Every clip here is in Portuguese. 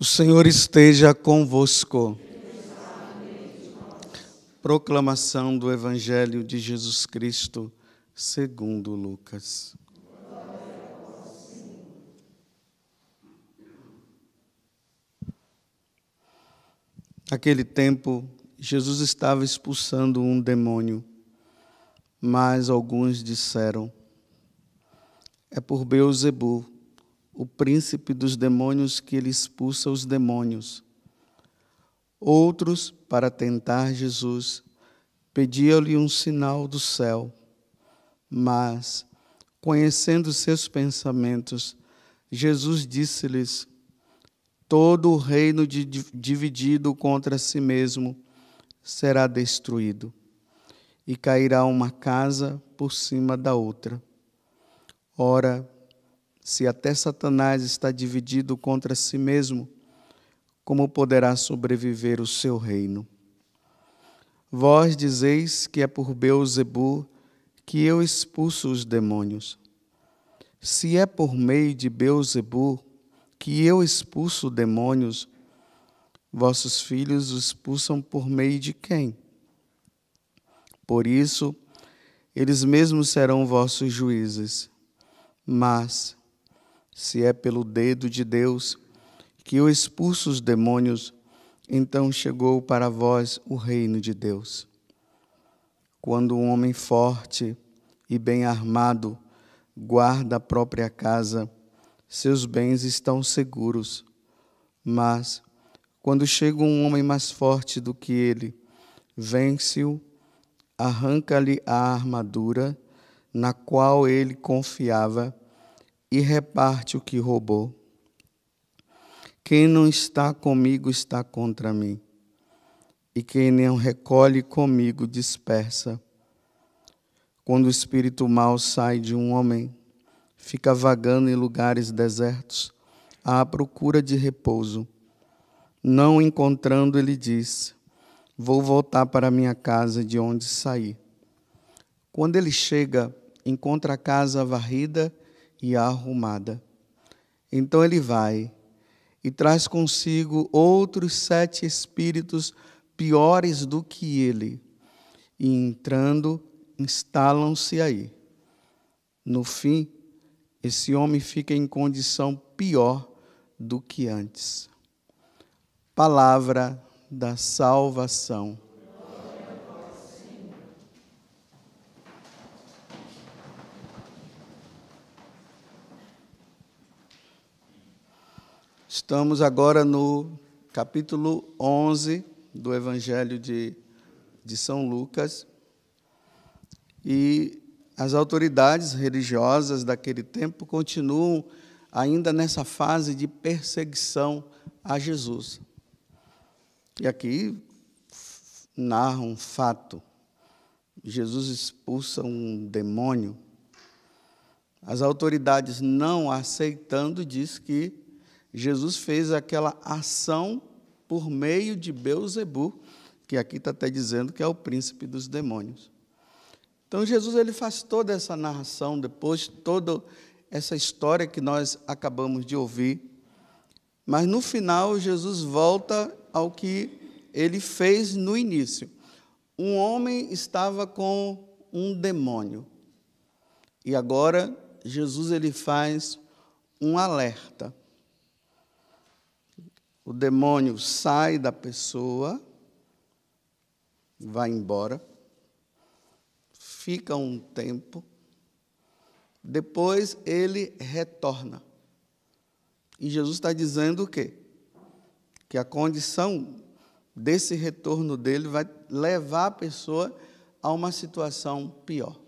O Senhor esteja convosco. Proclamação do Evangelho de Jesus Cristo, segundo Lucas. Naquele tempo, Jesus estava expulsando um demônio, mas alguns disseram: é por Beelzebu, o príncipe dos demônios, que ele expulsa os demônios. Outros, para tentar Jesus, pediam-lhe um sinal do céu. Mas, conhecendo seus pensamentos, Jesus disse-lhes: todo o reino dividido contra si mesmo será destruído, e cairá uma casa por cima da outra. Ora, se até Satanás está dividido contra si mesmo, como poderá sobreviver o seu reino? Vós dizeis que é por Beelzebu que eu expulso os demônios. Se é por meio de Beelzebu que eu expulso demônios, vossos filhos os expulsam por meio de quem? Por isso, eles mesmos serão vossos juízes. Mas, se é pelo dedo de Deus que eu expulso os demônios, então chegou para vós o reino de Deus. Quando um homem forte e bem armado guarda a própria casa, seus bens estão seguros. Mas, quando chega um homem mais forte do que ele, vence-o, arranca-lhe a armadura na qual ele confiava e reparte o que roubou. Quem não está comigo está contra mim, e quem não recolhe comigo dispersa. Quando o espírito mau sai de um homem, fica vagando em lugares desertos, à procura de repouso. Não encontrando, ele diz: vou voltar para minha casa de onde saí. Quando ele chega, encontra a casa varrida e arrumada. Então ele vai e traz consigo outros 7 espíritos piores do que ele, e entrando, instalam-se aí. No fim, esse homem fica em condição pior do que antes. Palavra da salvação. Estamos agora no capítulo 11 do Evangelho de São Lucas, e as autoridades religiosas daquele tempo continuam ainda nessa fase de perseguição a Jesus. E aqui narra um fato: Jesus expulsa um demônio. As autoridades, não aceitando, diz que Jesus fez aquela ação por meio de Beelzebu, que aqui está até dizendo que é o príncipe dos demônios. Então Jesus ele faz toda essa narração, depois toda essa história que nós acabamos de ouvir, mas no final Jesus volta ao que ele fez no início. Um homem estava com um demônio, e agora Jesus ele faz um alerta. O demônio sai da pessoa, vai embora, fica um tempo, depois ele retorna. E Jesus está dizendo o quê? Que a condição desse retorno dele vai levar a pessoa a uma situação pior.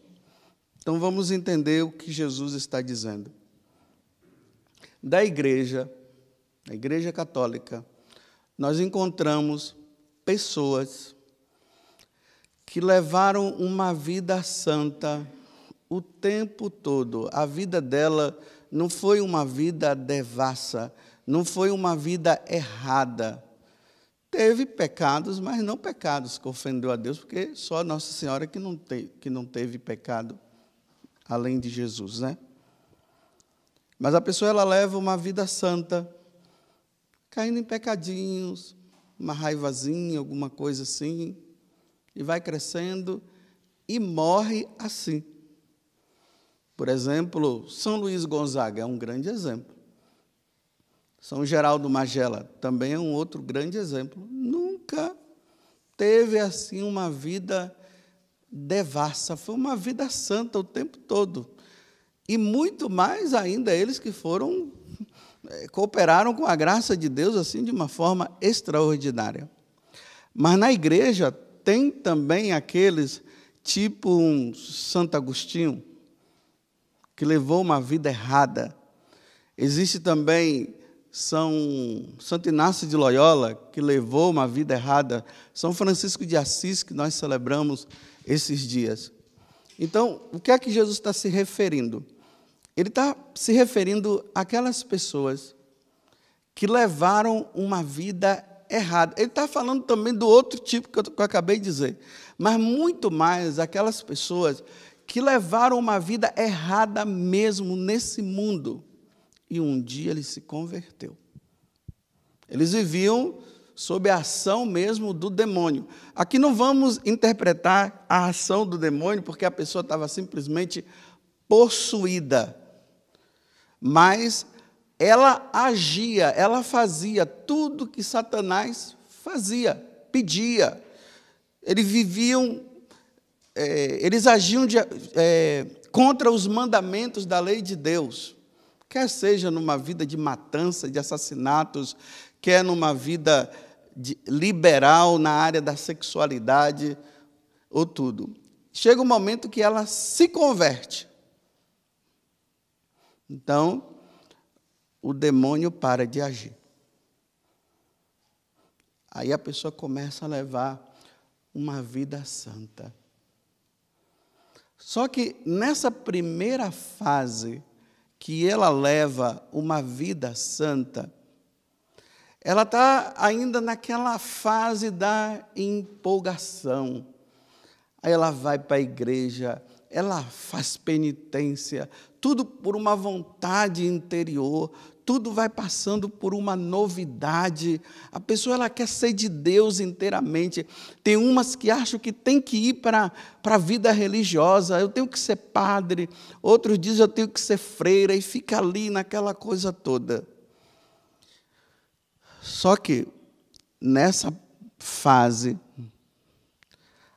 Então vamos entender o que Jesus está dizendo. Da igreja, na Igreja Católica, nós encontramos pessoas que levaram uma vida santa o tempo todo. A vida dela não foi uma vida devassa, não foi uma vida errada. Teve pecados, mas não pecados que ofendeu a Deus, porque só Nossa Senhora que não teve pecado, além de Jesus, né? Mas a pessoa ela leva uma vida santa, caindo em pecadinhos, uma raivazinha, alguma coisa assim, e vai crescendo e morre assim. Por exemplo, São Luís Gonzaga é um grande exemplo. São Geraldo Magela também é um outro grande exemplo. Nunca teve assim uma vida devassa, foi uma vida santa o tempo todo. E muito mais ainda eles que cooperaram com a graça de Deus assim de uma forma extraordinária. Mas na igreja tem também aqueles, tipo um Santo Agostinho, que levou uma vida errada. Existe também Santo Inácio de Loyola, que levou uma vida errada. São Francisco de Assis, que nós celebramos esses dias. Então, o que é que Jesus está se referindo? Ele está se referindo àquelas pessoas que levaram uma vida errada. Ele está falando também do outro tipo que eu acabei de dizer, mas muito mais aquelas pessoas que levaram uma vida errada mesmo nesse mundo. E um dia ele se converteu. Eles viviam sob a ação mesmo do demônio. Aqui não vamos interpretar a ação do demônio, porque a pessoa estava simplesmente possuída. Mas ela agia, ela fazia tudo que Satanás fazia, pedia. Eles agiam contra os mandamentos da lei de Deus. Quer seja numa vida de matança, de assassinatos, quer numa vida liberal na área da sexualidade, ou tudo. Chega um momento que ela se converte. Então, o demônio para de agir. Aí a pessoa começa a levar uma vida santa. Só que nessa primeira fase, que ela leva uma vida santa, ela está ainda naquela fase da empolgação. Aí ela vai para a igreja, ela faz penitência, tudo por uma vontade interior, tudo vai passando por uma novidade. A pessoa ela quer ser de Deus inteiramente. Tem umas que acham que tem que ir para a vida religiosa, eu tenho que ser padre, outros dizem eu tenho que ser freira, e fica ali naquela coisa toda. Só que, nessa fase,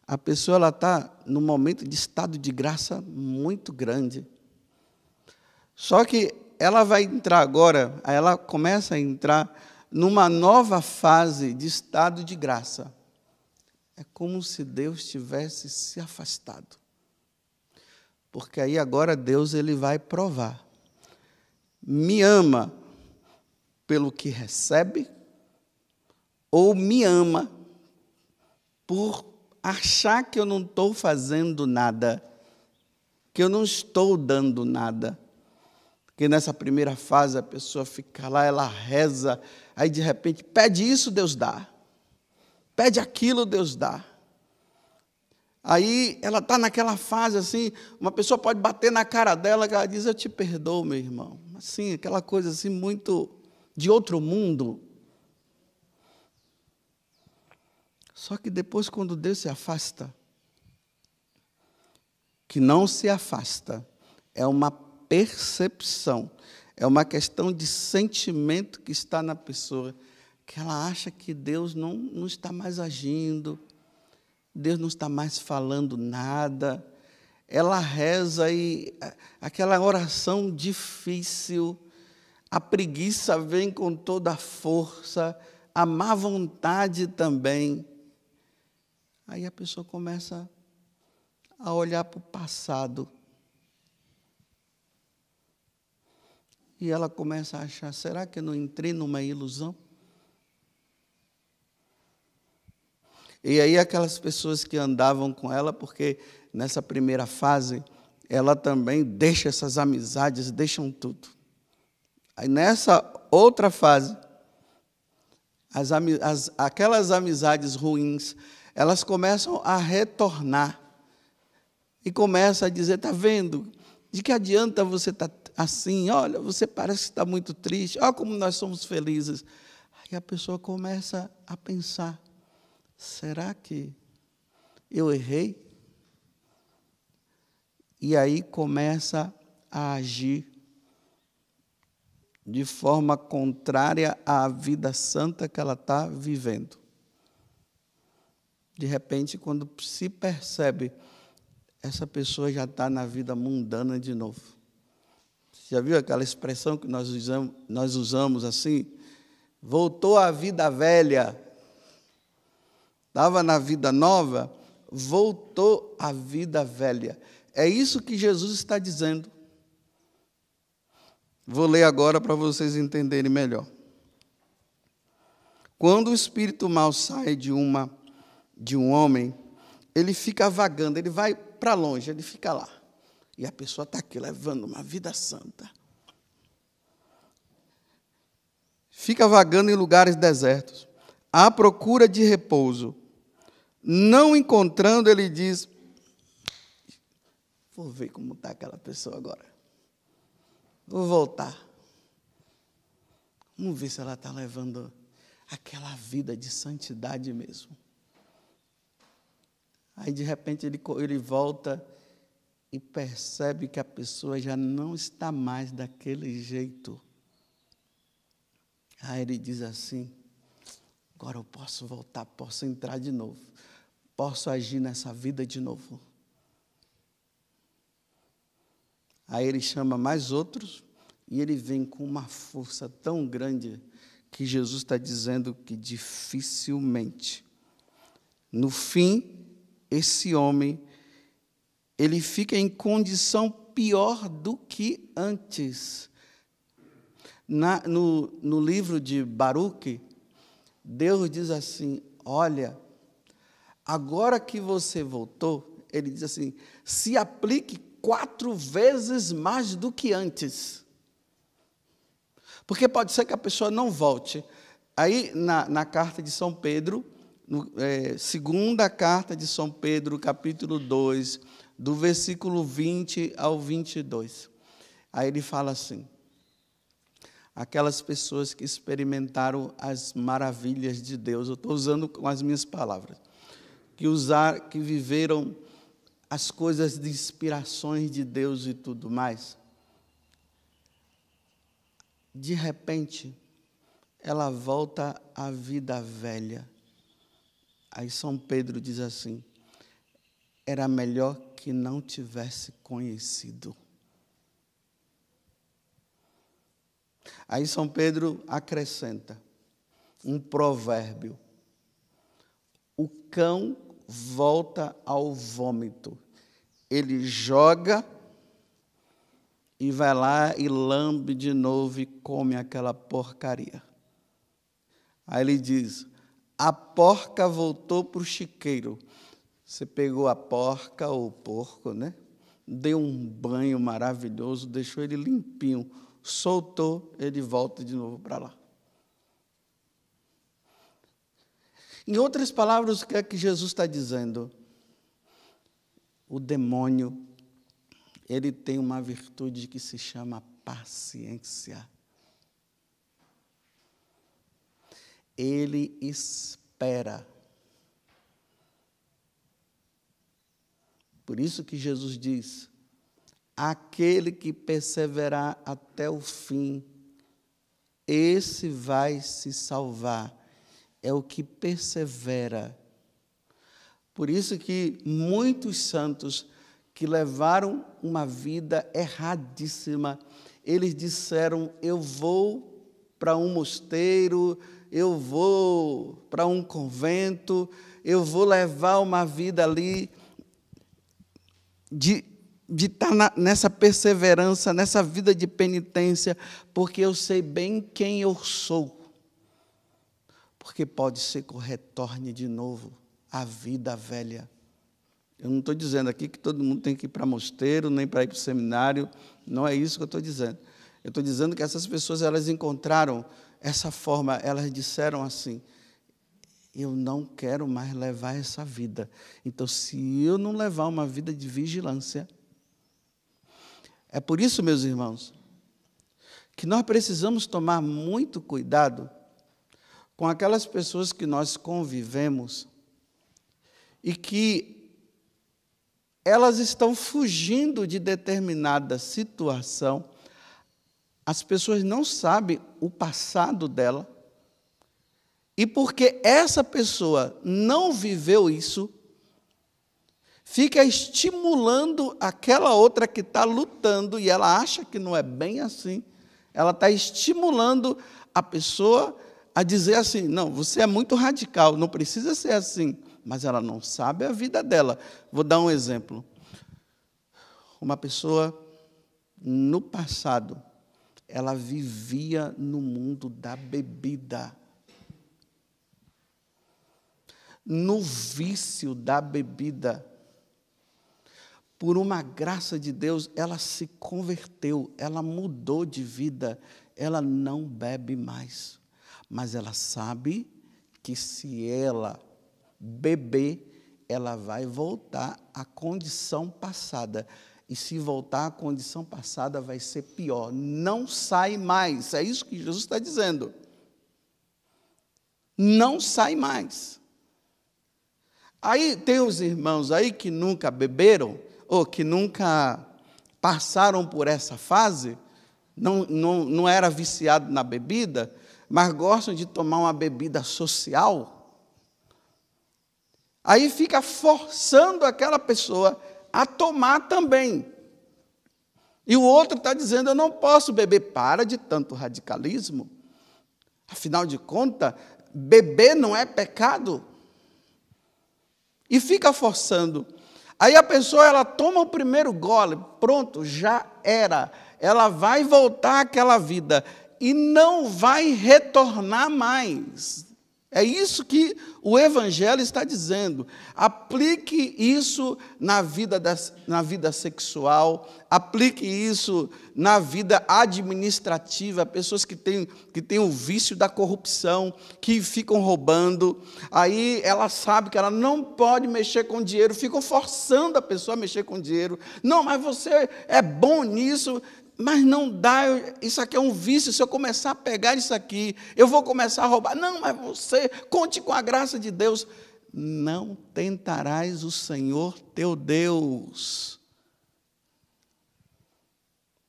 a pessoa está num momento de estado de graça muito grande. Só que ela vai entrar agora, aí ela começa a entrar numa nova fase de estado de graça. É como se Deus tivesse se afastado. Porque aí agora Deus ele vai provar. Me ama pelo que recebe, ou me ama por achar que eu não estou fazendo nada, que eu não estou dando nada. Porque nessa primeira fase a pessoa fica lá, ela reza, aí de repente pede isso, Deus dá. Pede aquilo, Deus dá. Aí ela está naquela fase assim, uma pessoa pode bater na cara dela, que ela diz, eu te perdoo, meu irmão. Assim, aquela coisa assim muito de outro mundo. Só que depois, quando Deus se afasta, que não se afasta, é uma percepção, é uma questão de sentimento que está na pessoa, que ela acha que Deus não está mais agindo, Deus não está mais falando nada, ela reza e aquela oração difícil, a preguiça vem com toda a força, a má vontade também. Aí a pessoa começa a olhar para o passado. E ela começa a achar, será que eu não entrei numa ilusão? E aí aquelas pessoas que andavam com ela, porque nessa primeira fase, ela também deixa essas amizades, deixam tudo. Aí nessa outra fase, aquelas amizades ruins, elas começam a retornar. E começa a dizer, está vendo? De que adianta você estar assim? Olha, você parece que está muito triste. Olha como nós somos felizes. Aí a pessoa começa a pensar, será que eu errei? E aí começa a agir de forma contrária à vida santa que ela está vivendo. De repente, quando se percebe, essa pessoa já está na vida mundana de novo. Você já viu aquela expressão que nós usamos assim? Voltou à vida velha. Estava na vida nova, voltou à vida velha. É isso que Jesus está dizendo. Vou ler agora para vocês entenderem melhor. Quando o espírito mau sai de um homem, ele fica vagando, ele vai para longe, ele fica lá. E a pessoa está aqui levando uma vida santa. Fica vagando em lugares desertos, à procura de repouso. Não encontrando, ele diz, vou ver como está aquela pessoa agora. Vou voltar. Vamos ver se ela está levando aquela vida de santidade mesmo. Aí, de repente, ele volta e percebe que a pessoa já não está mais daquele jeito. Aí ele diz assim, agora eu posso voltar, posso entrar de novo, posso agir nessa vida de novo. Aí ele chama mais outros e ele vem com uma força tão grande que Jesus está dizendo que dificilmente, no fim, esse homem, ele fica em condição pior do que antes. No livro de Baruque, Deus diz assim, olha, agora que você voltou, ele diz assim, se aplique 4 vezes mais do que antes. Porque pode ser que a pessoa não volte. Aí, na carta de São Pedro, segunda carta de São Pedro, capítulo 2, do versículo 20 ao 22. Aí ele fala assim, aquelas pessoas que experimentaram as maravilhas de Deus, eu estou usando com as minhas palavras, que viveram as coisas de inspirações de Deus e tudo mais, de repente, ela volta à vida velha. Aí São Pedro diz assim, era melhor que não tivesse conhecido. Aí São Pedro acrescenta um provérbio. O cão volta ao vômito. Ele joga e vai lá e lambe de novo e come aquela porcaria. Aí ele diz, a porca voltou para o chiqueiro. Você pegou a porca ou o porco, né? Deu um banho maravilhoso, deixou ele limpinho, soltou, ele volta de novo para lá. Em outras palavras, o que é que Jesus está dizendo? O demônio, ele tem uma virtude que se chama paciência. Ele espera. Por isso que Jesus diz, aquele que perseverar até o fim, esse vai se salvar. É o que persevera. Por isso que muitos santos que levaram uma vida erradíssima, eles disseram, eu vou para um mosteiro, eu vou para um convento, eu vou levar uma vida ali de estar nessa perseverança, nessa vida de penitência, porque eu sei bem quem eu sou. Porque pode ser que eu retorne de novo à vida velha. Eu não estou dizendo aqui que todo mundo tem que ir para mosteiro, nem para ir para o seminário, não é isso que eu estou dizendo. Eu estou dizendo que essas pessoas, elas encontraram essa forma, elas disseram assim, eu não quero mais levar essa vida. Então, se eu não levar uma vida de vigilância, é por isso, meus irmãos, que nós precisamos tomar muito cuidado com aquelas pessoas que nós convivemos e que elas estão fugindo de determinada situação, as pessoas não sabem o passado dela, e porque essa pessoa não viveu isso, fica estimulando aquela outra que está lutando, e ela acha que não é bem assim, ela está estimulando a pessoa a dizer assim, não, você é muito radical, não precisa ser assim, mas ela não sabe a vida dela. Vou dar um exemplo. Uma pessoa, no passado, ela vivia no mundo da bebida, no vício da bebida. Por uma graça de Deus, ela se converteu, ela mudou de vida, ela não bebe mais. Mas ela sabe que se ela beber, ela vai voltar à condição passada. E se voltar à condição passada, vai ser pior. Não sai mais. É isso que Jesus está dizendo. Não sai mais. Aí tem os irmãos aí que nunca beberam, ou que nunca passaram por essa fase, não era viciado na bebida, mas gostam de tomar uma bebida social. Aí fica forçando aquela pessoa a tomar também. E o outro está dizendo, eu não posso beber. Para de tanto radicalismo. Afinal de contas, beber não é pecado. E fica forçando. Aí a pessoa, ela toma o primeiro gole, pronto, já era. Ela vai voltar àquela vida e não vai retornar mais. É isso que o Evangelho está dizendo. Aplique isso na vida sexual, aplique isso na vida administrativa, pessoas que têm o vício da corrupção, que ficam roubando, aí ela sabe que ela não pode mexer com dinheiro, ficam forçando a pessoa a mexer com dinheiro. Não, mas você é bom nisso. Mas não dá, isso aqui é um vício, se eu começar a pegar isso aqui, eu vou começar a roubar. Não, mas você, conte com a graça de Deus. Não tentarás o Senhor teu Deus.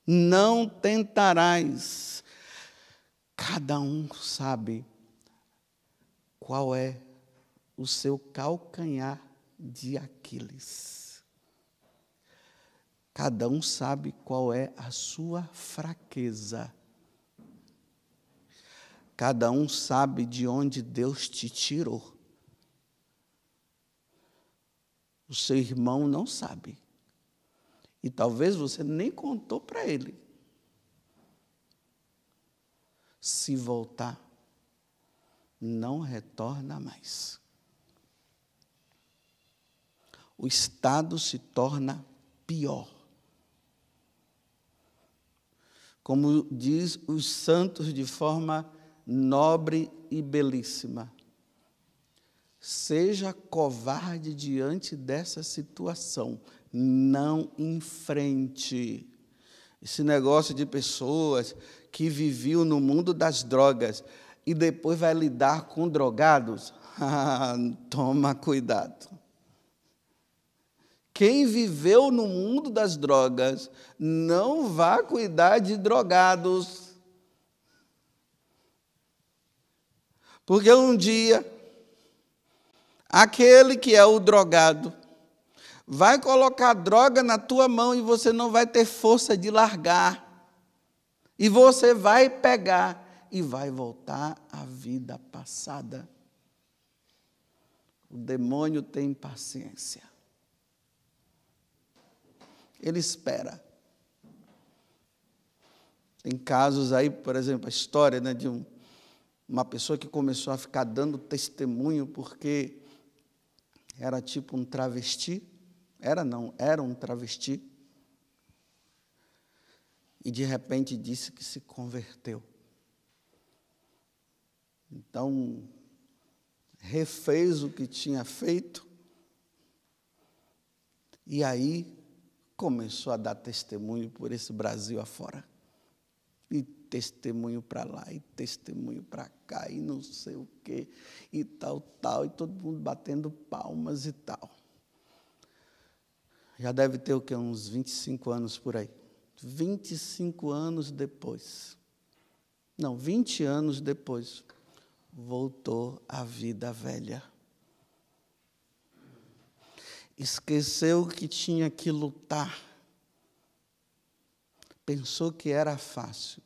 Não tentarás. Cada um sabe qual é o seu calcanhar de Aquiles. Cada um sabe qual é a sua fraqueza. Cada um sabe de onde Deus te tirou. O seu irmão não sabe. E talvez você nem contou para ele. Se voltar, não retorna mais. O estado se torna pior. Como diz os santos de forma nobre e belíssima. Seja covarde diante dessa situação, não enfrente. Esse negócio de pessoas que viviam no mundo das drogas e depois vai lidar com drogados, toma cuidado. Quem viveu no mundo das drogas não vai cuidar de drogados. Porque um dia, aquele que é o drogado vai colocar droga na tua mão e você não vai ter força de largar. E você vai pegar e vai voltar à vida passada. O demônio tem paciência. Ele espera. Tem casos aí, por exemplo, a história, né, de uma pessoa que começou a ficar dando testemunho porque era tipo um travesti. Era um travesti. E de repente disse que se converteu. Então, refez o que tinha feito. E aí começou a dar testemunho por esse Brasil afora. E testemunho para lá, e testemunho para cá, e não sei o quê, e tal, e todo mundo batendo palmas e tal. Já deve ter o quê? Uns 25 anos por aí. 25 anos depois. Não, 20 anos depois, voltou à vida velha. Esqueceu que tinha que lutar. Pensou que era fácil.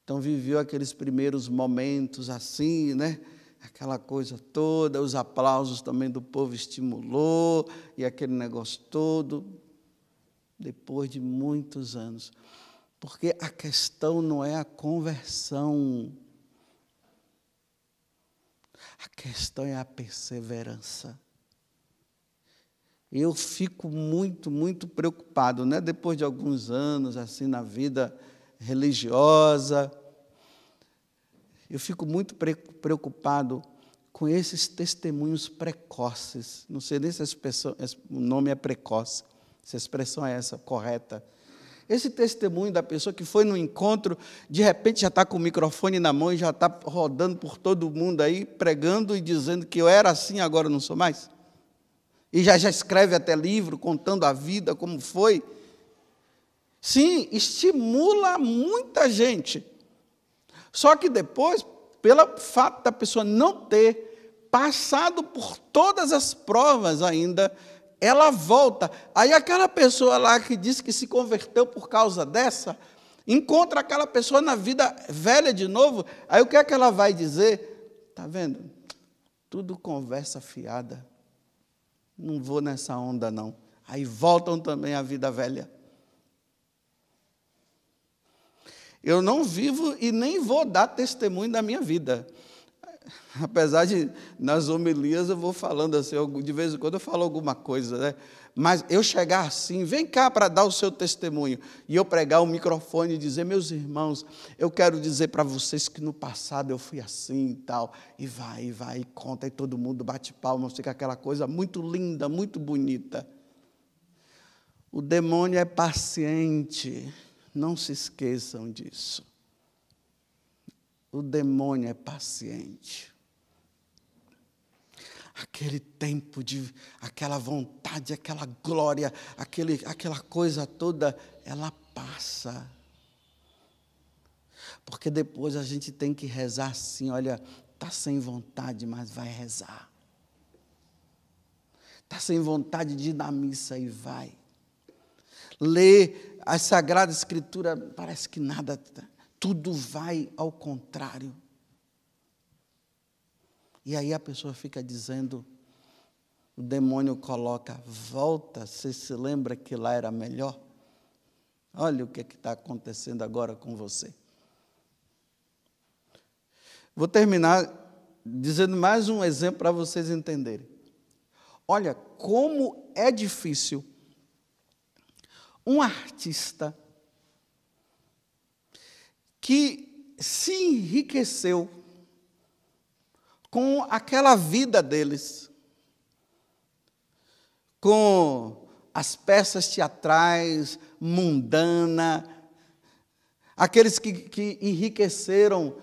Então, viveu aqueles primeiros momentos assim, né? Aquela coisa toda, os aplausos também do povo estimulou, e aquele negócio todo, depois de muitos anos. Porque a questão não é a conversão, a questão é a perseverança. Eu fico muito preocupado, né? Depois de alguns anos assim na vida religiosa, eu fico muito preocupado com esses testemunhos precoces. Não sei nem se o nome é precoce, se a expressão é essa, correta. Esse testemunho da pessoa que foi no encontro, de repente já está com o microfone na mão e já está rodando por todo mundo aí, pregando e dizendo que eu era assim, agora não sou mais. E já escreve até livro, contando a vida, como foi. Sim, estimula muita gente. Só que depois, pelo fato da pessoa não ter passado por todas as provas ainda, ela volta. Aí aquela pessoa lá que disse que se converteu por causa dessa, encontra aquela pessoa na vida velha de novo, aí o que é que ela vai dizer? Está vendo? Tudo conversa fiada. Não vou nessa onda, não. Aí voltam também à vida velha. Eu não vivo e nem vou dar testemunho da minha vida. Apesar de, nas homilias, eu vou falando assim, de vez em quando eu falo alguma coisa, né? Mas eu chegar assim, vem cá para dar o seu testemunho, e eu pregar o microfone e dizer, meus irmãos, eu quero dizer para vocês que no passado eu fui assim e tal, e vai, e conta, e todo mundo bate palmas, fica aquela coisa muito linda, muito bonita. O demônio é paciente, não se esqueçam disso. O demônio é paciente. Aquele tempo, aquela vontade, aquela glória, aquela coisa toda, ela passa. Porque depois a gente tem que rezar assim, olha, está sem vontade, mas vai rezar. Está sem vontade de ir na missa e vai. Ler a Sagrada Escritura, parece que nada, tudo vai ao contrário. E aí a pessoa fica dizendo, o demônio coloca, volta, você se lembra que lá era melhor? Olha o que está acontecendo agora com você. Vou terminar dizendo mais um exemplo para vocês entenderem. Olha, como é difícil um artista que se enriqueceu com aquela vida deles, com as peças teatrais, mundana, aqueles que enriqueceram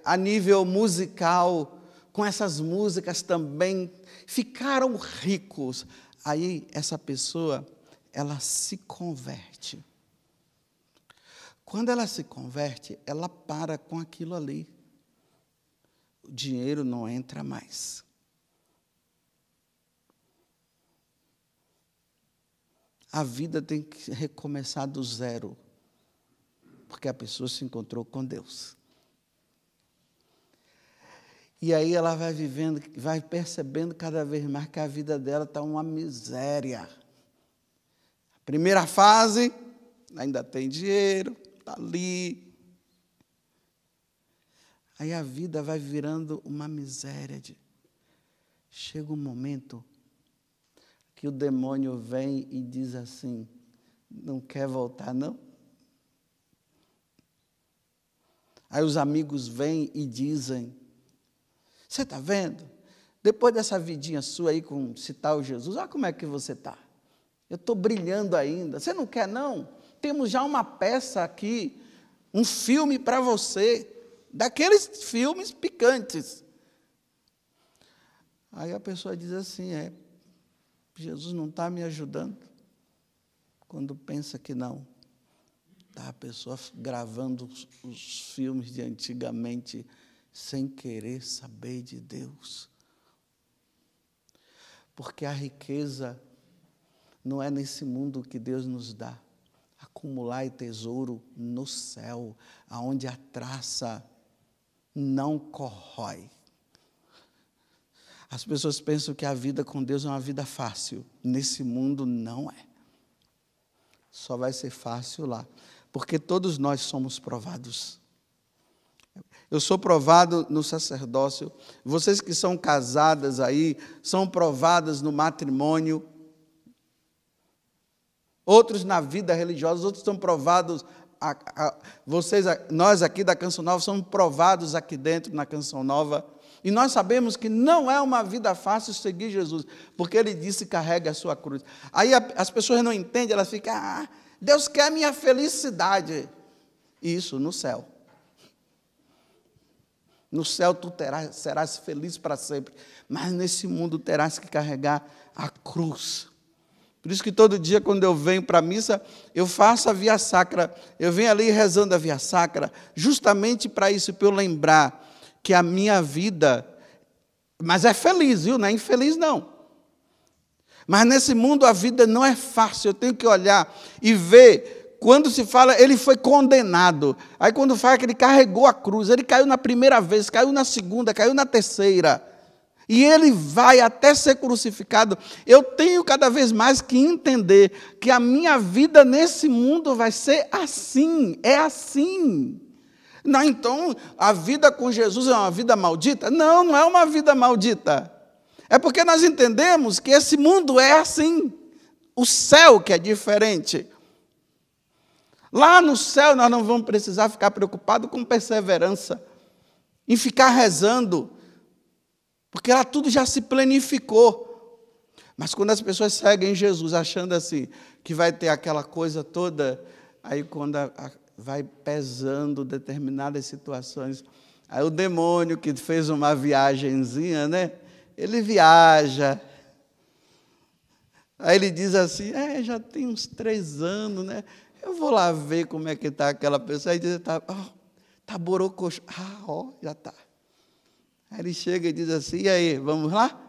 a nível musical, com essas músicas também, ficaram ricos. Aí essa pessoa, ela se converte. Quando ela se converte, ela para com aquilo ali. O dinheiro não entra mais. A vida tem que recomeçar do zero, porque a pessoa se encontrou com Deus. E aí ela vai vivendo, vai percebendo cada vez mais que a vida dela está uma miséria. A primeira fase, ainda tem dinheiro, está ali. Aí a vida vai virando uma miséria. Chega um momento que o demônio vem e diz assim, não quer voltar, não? Aí os amigos vêm e dizem, você está vendo? Depois dessa vidinha sua aí com esse tal Jesus, olha como é que você está. Eu estou brilhando ainda. Você não quer, não? Temos já uma peça aqui um filme para você, daqueles filmes picantes. Aí a pessoa diz assim, Jesus não está me ajudando? Quando pensa que não. Está a pessoa gravando os filmes de antigamente, sem querer saber de Deus. Porque a riqueza não é nesse mundo que Deus nos dá. Acumular tesouro no céu, aonde a traça não corrói. As pessoas pensam que a vida com Deus é uma vida fácil. Nesse mundo não é. Só vai ser fácil lá. Porque todos nós somos provados. Eu sou provado no sacerdócio. Vocês que são casadas aí, são provadas no matrimônio. Outros na vida religiosa, outros estão provados. Nós aqui da Canção Nova somos provados aqui dentro na Canção Nova. E nós sabemos que não é uma vida fácil seguir Jesus, porque Ele disse: carregue a sua cruz. Aí as pessoas não entendem, elas ficam: Deus quer a minha felicidade. Isso, no céu. No céu tu serás feliz para sempre, mas nesse mundo terás que carregar a cruz. Por isso que todo dia, quando eu venho para a missa, eu faço a Via Sacra, eu venho ali rezando a Via Sacra, justamente para isso, para eu lembrar que a minha vida, mas é feliz, viu? Não é infeliz, não. Mas nesse mundo a vida não é fácil, eu tenho que olhar e ver, quando se fala, ele foi condenado, aí quando fala que ele carregou a cruz, ele caiu na primeira vez, caiu na segunda, caiu na terceira, e ele vai até ser crucificado. Eu tenho cada vez mais que entender que a minha vida nesse mundo vai ser assim, é assim. Não, então, a vida com Jesus é uma vida maldita? Não, não é uma vida maldita. É porque nós entendemos que esse mundo é assim. O céu que é diferente. Lá no céu nós não vamos precisar ficar preocupados com perseverança, em ficar rezando, porque lá tudo já se planificou. Mas quando as pessoas seguem Jesus achando assim, que vai ter aquela coisa toda, aí quando vai pesando determinadas situações, aí o demônio que fez uma viagenzinha, né? Ele viaja, aí ele diz assim: já tem uns 3 anos, né? Eu vou lá ver como é que está aquela pessoa. Aí diz: tá borocochô. Já está. Aí ele chega e diz assim: e aí, vamos lá?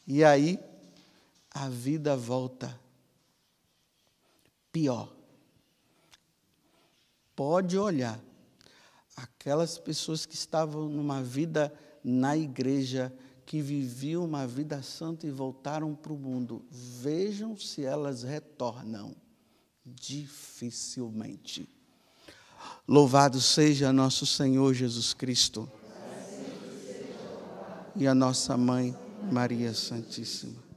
E aí, a vida volta pior. Pode olhar. Aquelas pessoas que estavam numa vida na igreja, que viviam uma vida santa e voltaram para o mundo, vejam se elas retornam. Dificilmente. Louvado seja nosso Senhor Jesus Cristo e a nossa Mãe Maria Santíssima.